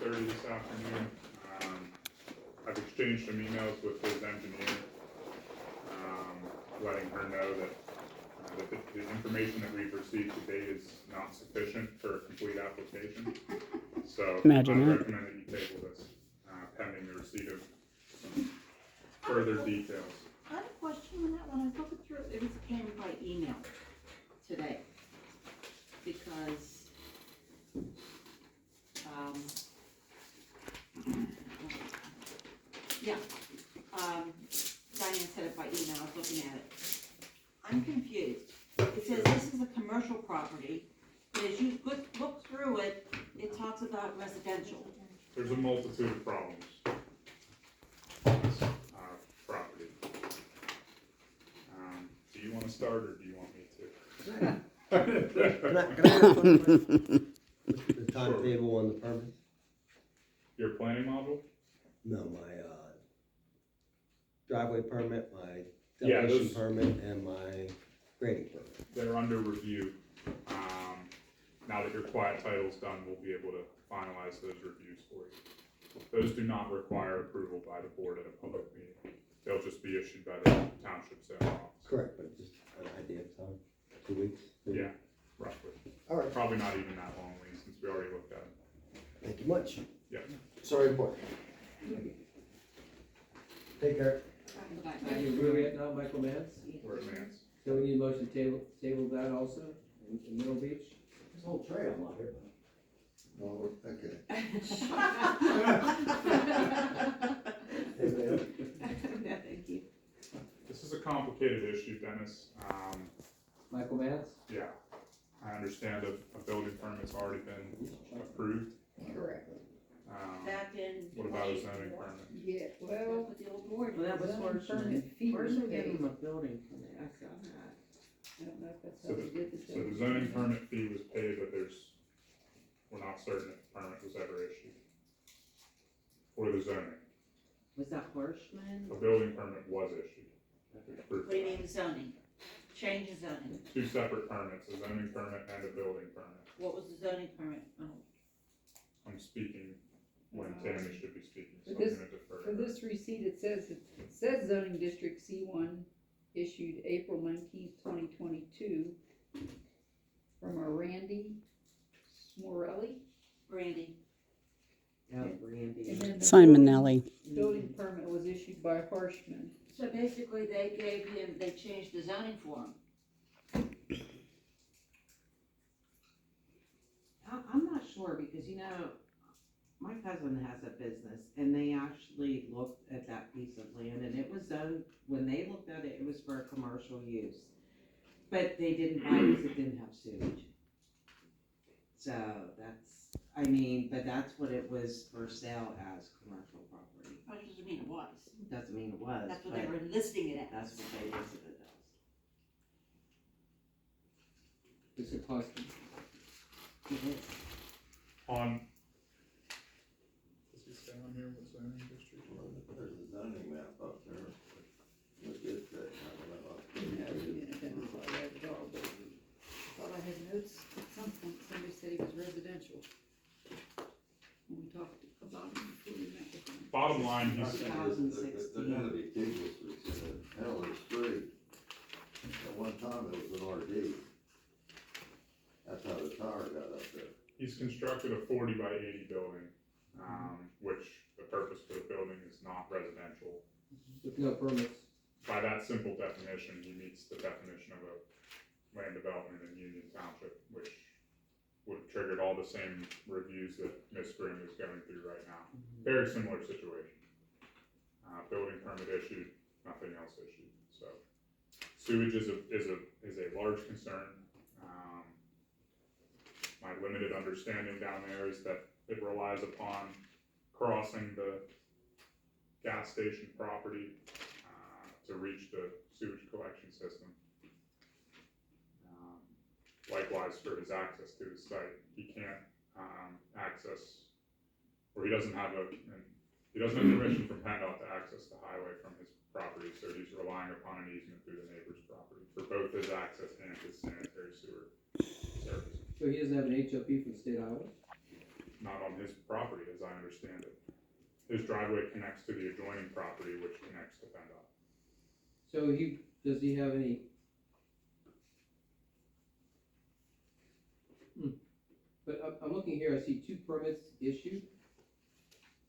6:30 this afternoon. I've exchanged some emails with his engineer, letting her know that the information that we've received to date is not sufficient for a complete application. So Imagine I that. recommend that you table this pending the receipt of some further details. I had a question on that one. I was looking through, it came by email today. Because, Diane said it by email, I was looking at it. I'm confused. It says this is a commercial property, but as you look through it, it talks about residential. There's a multitude of problems with this property. Do you want to start, or do you want me to? Can I ask one question? The timetable on the permits? Your planning module? No, my driveway permit, my Yeah, demolition those- permit, and my grading permit. They're under review. Now that your quiet title's done, we'll be able to finalize those reviews for you. Those do not require approval by the board at a public meeting. They'll just be issued by the township zoning office. Correct, but just an idea of time, 2 weeks? maybe? Yeah, roughly. All right, Probably not even that long, Lee, since we already looked at it. thank you much. Yeah. Sorry to bother. Take care. Thank you, where we at now, Michael Mance? We're advanced. So we need a motion to table that also, in Middle Beach? This whole trail out here. Oh, okay. No, thank you. This is a complicated issue, Dennis. Michael Mance? Yeah, I understand a building permit's already been approved. Correct. Back in. What about a zoning permit? Yeah, well, With the old board. Well, that was zoning Horsham. permit fee was Horsham gave paid. them a building permit, I saw that. I don't know if that's So how they did the So the zoning permit fee was paid, but we're not certain if the permit was ever issued. For the zoning, Was that Horshman? a building permit was issued. Proof What do you of mean zoning? Change of zoning. that. Two separate permits, a zoning permit and a building permit. What was the zoning permit? Oh, I'm speaking when Tammy should be speaking, so I'm For this- gonna defer. For this receipt, it says zoning district C1 issued April 19th, 2022 from a Randy Smorelli. Brandy. Oh, Randy. And then the Simonelli. building permit was issued by Harshman. So basically, they changed the zoning form. I'm not sure because, you know, my cousin has a business and they actually looked at that piece of land and it was zoned, when they looked at it, it was for commercial use. But they didn't buy it because it didn't have sewage. So but that's what it was for sale as commercial property. That doesn't mean it was. Doesn't mean it was, That's what they but were listing it that's as. what they listed it as. It's a question. It is. On. Does he say on here what zoning district? Well, there's a zoning map up there. Look at that, I don't know. No, we didn't identify that at all, but I thought I had notes at some point, somebody said he was residential. When we talked about him before we met with him. Bottom line, I he's, think there's gotta be two districts in Heller Street. At one time it was an RD. That's how the tower got up there. he's constructed a 40 by 80 building, which the purpose for the building is not residential. With no permits. By that simple definition, he meets the definition of a land development in Union Township, which would have triggered all the same reviews that Ms. Grimm is going through right now. Very similar situation. Building permit issued, nothing else issued. So sewage is a large concern. My limited understanding down there is that it relies upon crossing the gas station property to reach the sewage collection system. Likewise for his access to his site, he can't access, or he doesn't have permission from PennDOT to access the highway from his property, so he's relying upon an easement through the neighbor's property for both his access and his sanitary sewer service. So he doesn't have an HOP from the state highway? not on his property, as I understand it. His driveway connects to the adjoining property, which connects to PennDOT. So does he have any? But I'm looking here, I see 2 permits issued.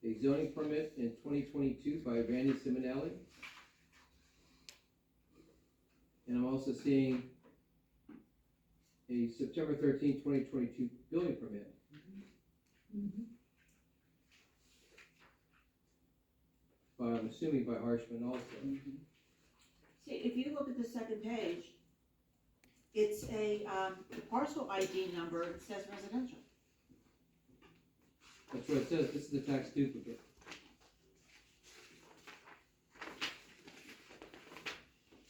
A zoning permit in 2022 by Randy Simonelli. And I'm also seeing a September 13, 2022 building permit. But I'm assuming by Harshman also. See, if you look at the second page, it's a, the parcel ID number, it says residential. That's what it says, this is the tax duplicate.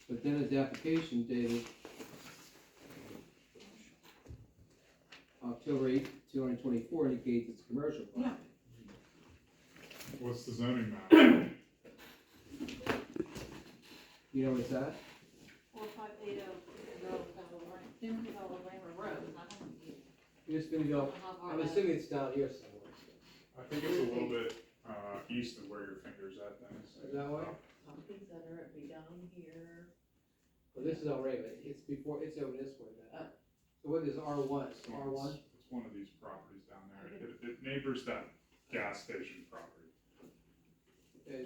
But then his application dated October 8th, 2024 indicates it's commercial property. What's the zoning map? You know where it's at? 4580 Elrama Road, I don't know. You're just gonna go, I'm assuming it's down here somewhere. I think it's a little bit, east of where your finger's at, Dennis. Is that way? Shopping center, it'd be down here. Well, this is Elrama, it's before, it's over this way then. So what is R1, it's R1? It's one of these properties down there. It neighbors that gas station property.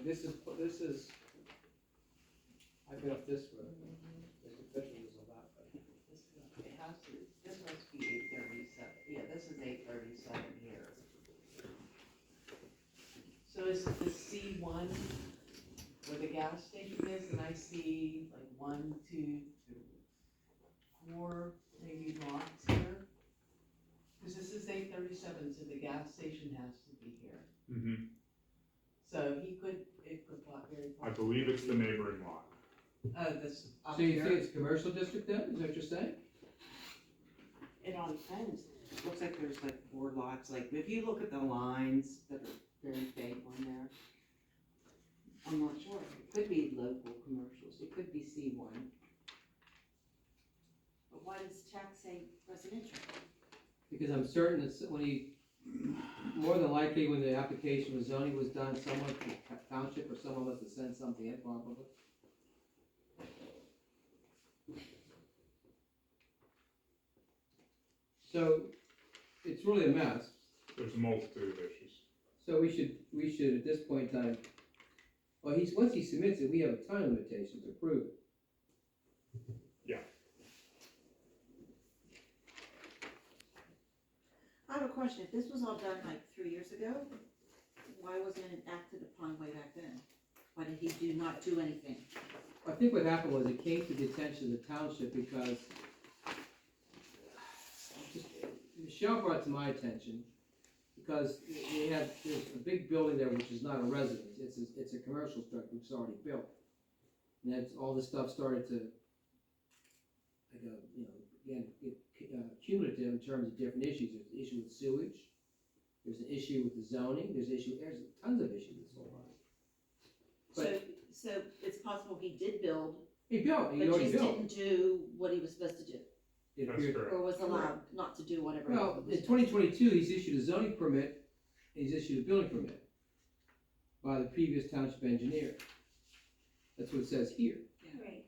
This is, I've been up this road, there's a picture of that, but. This must be 837, yeah, this is 837 here. So is it the C1 where the gas station is, and I see like 1, 2, 4, maybe lots here? Cause this is 837, so the gas station has to be here. Mm-hmm. So it could very I believe it's the neighboring lot. Oh, this up So you here? think it's commercial district then, is that what you're saying? It all depends. Looks like there's like 4 lots, like if you look at the lines that are very faint on there, I'm not sure. It could be local commercials, it could be C1. But why does tax say residential? Because I'm certain that more than likely when the application was zoning was done, someone from the township or someone must have sent something in probably. So, it's really a mess, There's a multitude of issues. so we should at this point in time, well, once he submits it, we have a time limitation to approve it. I have a question, if this was all done like 3 years ago, why wasn't it acted upon way back then? Why did he not do anything? I think what happened was it came to the attention of the township because Michelle brought to my attention, because there's a big building there which is not a residence, it's a commercial structure which is already built. And that's, all this stuff started to, like, again, get cumulative in terms of different issues. There's an issue with sewage, there's an issue with the zoning, there's tons of issues with this whole line. So it's possible he did build, He built, he but already just built. didn't do what he was supposed to do, It That's appeared- correct. or was allowed not to do whatever. Well, he in was 2022, he's issued a zoning permit, he's issued a building permit by the previous township engineer. That's what it says here. Right.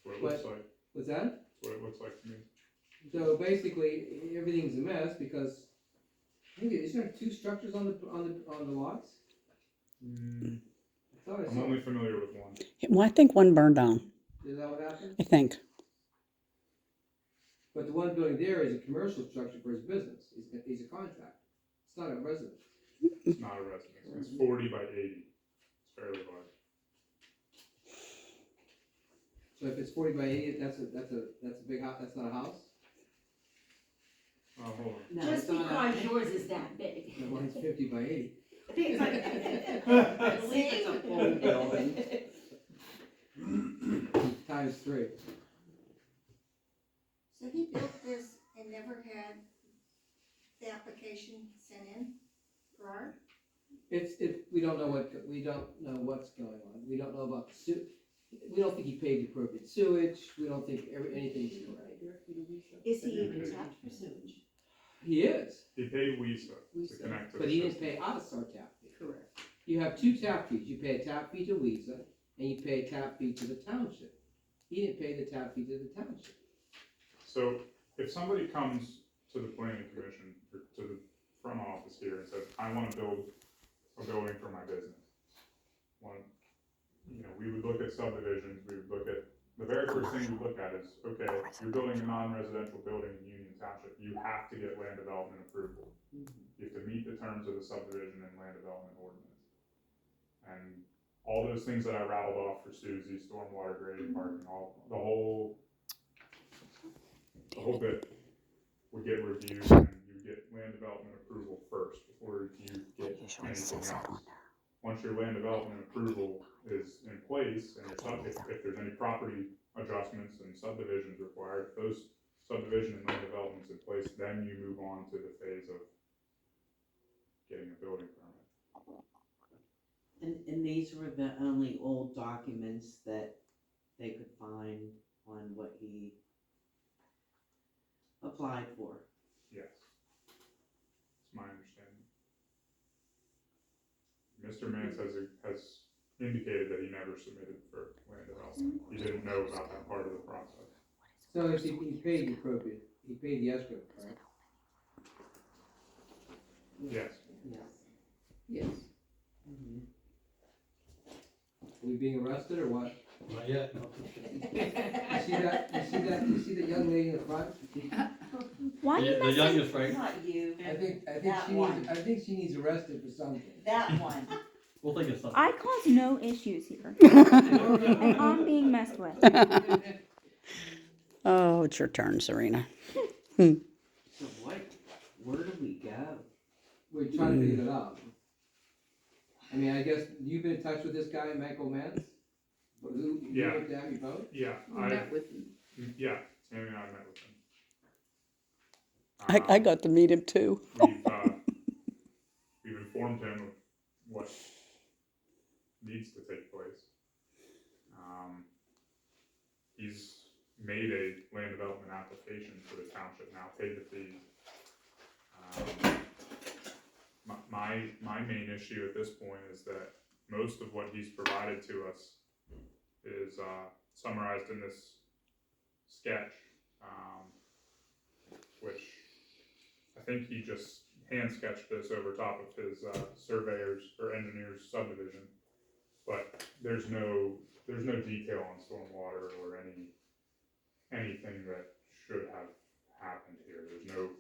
That's what it looks like. What's that? That's what it looks like to me. So basically, everything's a mess because, I think, is there 2 structures on the lots? I thought I I'm saw, only familiar with one. Well, I think one burned down, is that what happened? I think. But the one building there is a commercial structure for his business, he's a contractor, it's not a residence. It's not a residence. It's 40 by 80. It's fairly large. So if it's 40 by 80, that's a big house, that's not a house? Oh, hold on. No, Just it's not because yours is that big. No, mine's 50 by 80. I think it's like, I believe it's a full building. Times 3. So he built this and never had the application sent in prior? We don't know what's going on. We don't know about the we don't think he paid the appropriate sewage. We don't think anything's correct. is he even tapped for sewage? He is, He paid WISA to connect to the but he didn't system. pay us our tap fee. Correct. You have two tap fees, you pay a tap fee to Weezer, and you pay a tap fee to the township. He didn't pay the tap fee to the township. So if somebody comes to the planning commission or to the front office here and says, I wanna build a building for my business. We would look at subdivisions, we would look at, the very first thing we look at is, okay, you're building a non-residential building in Union Township, you have to get land development approval. You have to meet the terms of the subdivision and land development ordinance. And all those things that I rattled off for Suzie, stormwater grading, parking, the whole bit would get reviewed, and you get land development approval first before you get anything else. Once your land development approval is in place, and if there's any property adjustments and subdivisions required, if those subdivision and land developments in place, then you move on to the phase of getting a building permit. And these were the only old documents that they could find on what he applied for. Yes. It's my understanding. Mr. Mance has indicated that he never submitted for land development. He didn't know about that part of the process. So if he paid the appropriate, he paid the escrow, correct? Yes. Yes. Yes. Mhm. Are we being arrested or what? Not yet, no. You see that young lady in the front? Why you The messing? youngest, right? Not you, I think she needs arrested for something. that one. We'll think of something. I cause no issues here. And I'm being messed with. Oh, it's your turn, Serena. So where do we go? We're trying to figure it out. I mean, I guess you've been in touch with this guy, Michael Mance? You Yeah. looked at him, both? Yeah, We met with him. yeah, Tammy and I met with him. I got to meet him too. We've informed him of what needs to take place. He's made a land development application for the township now, paid the fees. My main issue at this point is that most of what he's provided to us is summarized in this sketch, which I think he just hand sketched this over top of his surveyor's or engineer's subdivision, but there's no detail on stormwater or anything that should have happened here. There's no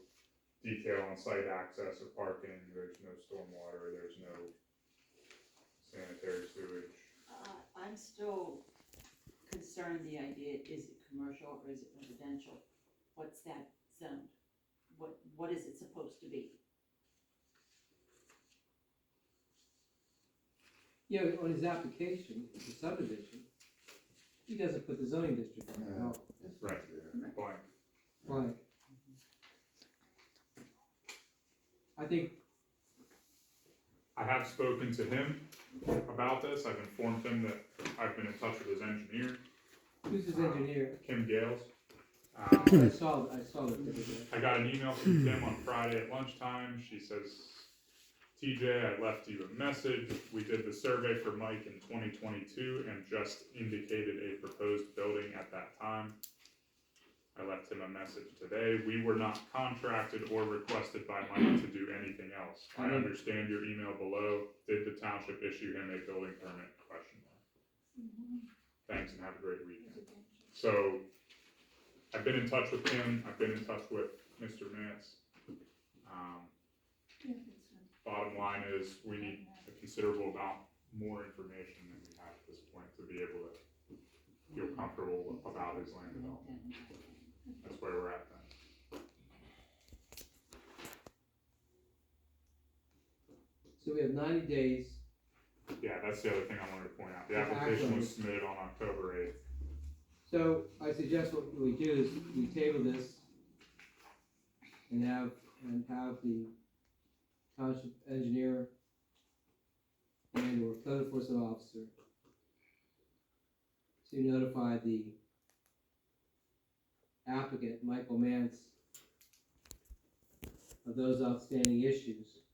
detail on site access or parking, there's no stormwater, there's no sanitary sewage. I'm still concerned, the idea, is it commercial or is it residential? What's that zone? What is it supposed to be? Yeah, on his application, the subdivision, he doesn't put the zoning district on there, no. It's Right. there. Blank. Right. I think, I have spoken to him about this, I've informed him that I've been in touch with his engineer, who's his engineer? Kim Gales. I saw that the other day. I got an email from Kim on Friday at lunchtime. She says, TJ, I left you a message. We did the survey for Mike in 2022 and just indicated a proposed building at that time. I left him a message today. We were not contracted or requested by Mike to do anything else. I understand your email below. Did the township issue him a building permit? ? Thanks and have a great weekend. So I've been in touch with him. I've been in touch with Mr. Mance. Bottom line is we need a considerable amount more information than we have at this point to be able to feel comfortable about his land development. That's where we're at then. So we have 90 days. Yeah, that's the other thing I wanted to point out. The application was submitted on October 8th. So I suggest what we do is we table this and have the township engineer and or code enforcement officer to notify the applicant, Michael Mance, of those outstanding issues.